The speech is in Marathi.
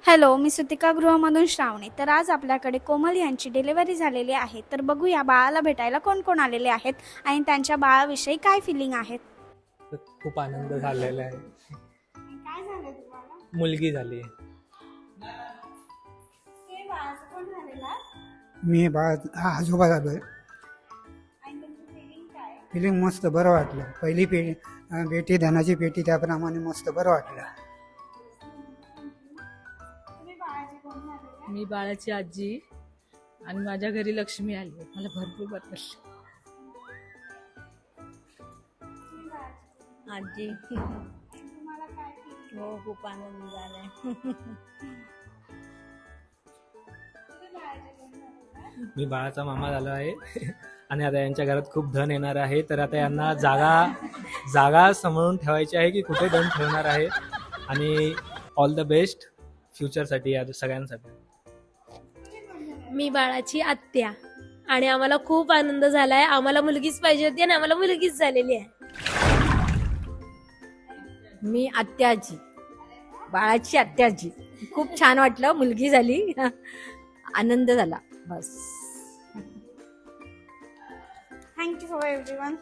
हॅलो, मी सुतिका गृहमधून श्रावणी. तर आज आपल्याकडे कोमल यांची डिलिव्हरी झालेली आहे. तर बघूया बाळाला भेटायला कोण कोण आलेले आहेत आणि त्यांच्या बाळाविषयी काय फिलिंग आहेत. तर खूप आनंद झालेला आहे. काय झालं तुम्हाला? मुलगी झाली. हे बाळाचं कोण झालेला मी आजोबा झालोय. आणि तुमची फिलिंग काय? फिलिंग मस्त बरं वाटलं. पहिली बेटी धनाची पेटी त्याप्रमाणे मस्त बरं वाटलं. तुम्ही बाळाचे कोण झालेले? मी बाळाची आजी आणि माझ्या घरी लक्ष्मी आली. मला भरपूर बरं वाटलं. तुम्ही बाळाचे कोण? आजी आणि तुम्हाला काय फिलिंग? हो खूप आनंद झालाय. तुम्ही बाळाचे कोण झालेले? मी बाळाचा मामा झालो आहे आणि आता यांच्या घरात खूप धन येणार आहे. तर आता यांना जागा सांभाळून ठेवायची आहे की कुठे धन ठेवणार आहे. आणि ऑल द बेस्ट फ्युचरसाठी या सगळ्यांसाठी. मी बाळाची आत्या आणि आम्हाला खूप आनंद झालाय. आम्हाला मुलगीच पाहिजे होती आणि आम्हाला मुलगीच झालेली आहे. मी आत्याजी, बाळाची आत्याजी. खूप छान वाटलं, मुलगी झाली, आनंद झाला बस. Thank you for everyone.